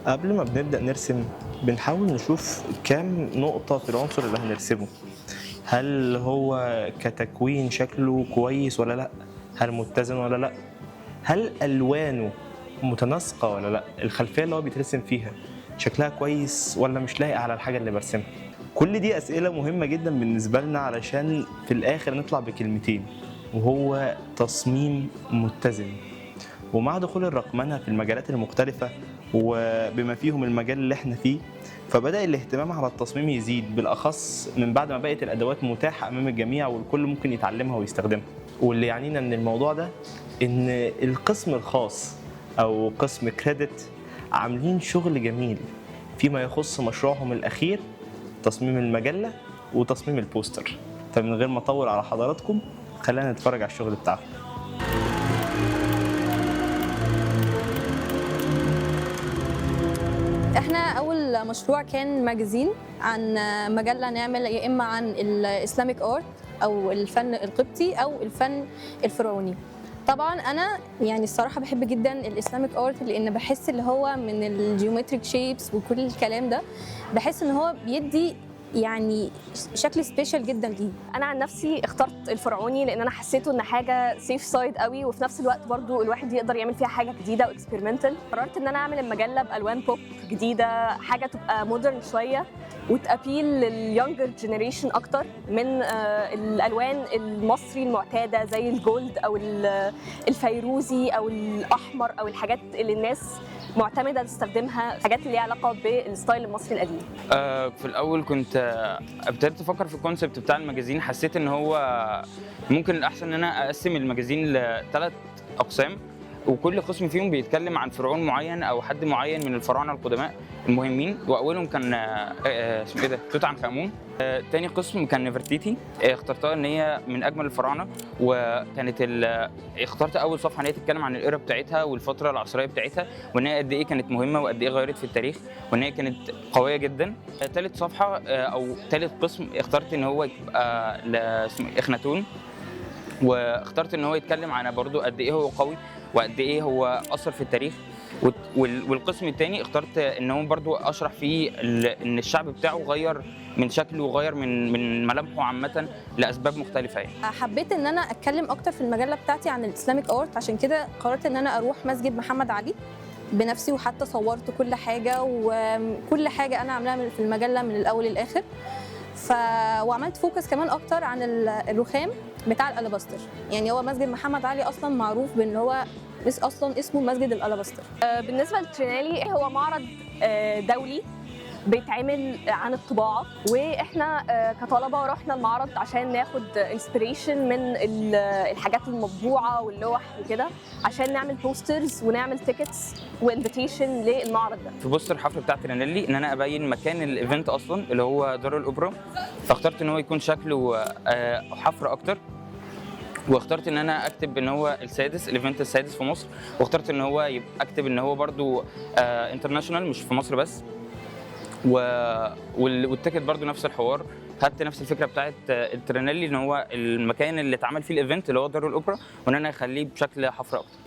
قبل ما بنبدأ نرسم بنحاول نشوف كام نقطة في العنصر اللي هنرسمه. هل هو كتكوين شكله كويس ولا لأ؟ هل متزن ولا لأ؟ هل ألوانه متناسقة ولا لأ؟ الخلفية اللي هو بيترسم فيها شكلها كويس ولا مش لايق على الحاجة اللي برسمها؟ كل دي أسئلة مهمة جدا بالنسبة لنا علشان في الآخر نطلع بكلمتين، وهو تصميم متزن. ومع دخول الرقمنة في المجالات المختلفة وبما فيهم المجال اللي احنا فيه، فبدأ الاهتمام على التصميم يزيد، بالأخص من بعد ما بقت الأدوات متاحة أمام الجميع والكل ممكن يتعلمها ويستخدمها. واللي يعنينا من الموضوع ده إن القسم الخاص أو قسم كريدت عاملين شغل جميل فيما يخص مشروعهم الأخير، تصميم المجلة وتصميم البوستر. فمن غير ما أطول على حضراتكم خلينا نتفرج على الشغل بتاعهم. احنا اول مشروع كان ماجازين عن مجله نعمل يا اما عن الاسلاميك ارت او الفن القبطي او الفن الفرعوني. طبعا انا يعني الصراحه بحب جدا الاسلاميك ارت لان بحس اللي هو من الجيومتريك شيبس وكل الكلام ده، بحس ان هو بيدي يعني شكل سبيشال جدا ليه. انا عن نفسي اخترت الفرعوني لان انا حسيته ان حاجه سيف سايد قوي، وفي نفس الوقت برضو الواحد يقدر يعمل فيها حاجه جديده واكسبيرمنتال. قررت ان انا اعمل المجله بالوان بوب جديده، حاجه تبقى مودرن شويه وتابيل لليونجر جنريشن اكتر من الالوان المصري المعتاده زي الجولد او الفيروزي او الاحمر او الحاجات اللي الناس معتمده تستخدمها، حاجات اللي ليها علاقه بالستايل المصري القديم. في الاول كنت ابتديت افكر في الكونسيبت بتاع المجازين. حسيت ان هو ممكن الاحسن ان انا اقسم المجازين لثلاث اقسام، وكل قسم فيهم بيتكلم عن فرعون معين او حد معين من الفراعنه القدماء المهمين، واولهم كان اسمه ايه ده، توت عنخ امون. تاني قسم كان نفرتيتي، اخترتها ان هي من اجمل الفراعنه، وكانت اخترت اول صفحه ان هي تتكلم عن الايرا بتاعتها والفتره العصريه بتاعتها، وان هي قد ايه كانت مهمه وقد ايه غيرت في التاريخ، وان هي كانت قويه جدا. ثالث صفحه او ثالث قسم اخترت ان هو يبقى اخناتون، واخترت ان هو يتكلم عن برضو قد ايه هو قوي وقد ايه هو اثر في التاريخ. والقسم الثاني اخترت ان هو برضو اشرح فيه ان الشعب بتاعه غير من شكله وغير من ملامحه عامه لاسباب مختلفه يعني. حبيت ان انا اتكلم اكتر في المجله بتاعتي عن الاسلاميك ارت، عشان كده قررت ان انا اروح مسجد محمد علي بنفسي، وحتى صورت كل حاجه وكل حاجه انا عاملاها في المجله من الاول للاخر. وعملت فوكس كمان اكتر عن الرخام بتاع الالاباستر. يعني هو مسجد محمد علي اصلا معروف بان هو اصلا اسمه مسجد الالاباستر. بالنسبه للترينالي هو معرض دولي بيتعمل عن الطباعه، واحنا كطلبه رحنا المعرض عشان ناخد انسبيريشن من الحاجات المطبوعه واللوح وكده، عشان نعمل بوسترز ونعمل تيكتس وانفيتيشن للمعرض ده. في بوستر الحفله بتاعت ترينالي ان انا ابين مكان الايفنت اصلا اللي هو دار الاوبرا، فاخترت ان هو يكون شكله حفره اكتر، واخترت ان انا اكتب ان هو السادس، الايفنت السادس في مصر، واخترت ان هو يبقى اكتب ان هو برضو انترناشونال مش في مصر بس. والتيكت برضو نفس الحوار، خدت نفس الفكره بتاعت الترينالي ان هو المكان اللي اتعمل فيه الايفنت اللي هو دار الاوبرا، وان انا اخليه بشكل حفره اكتر.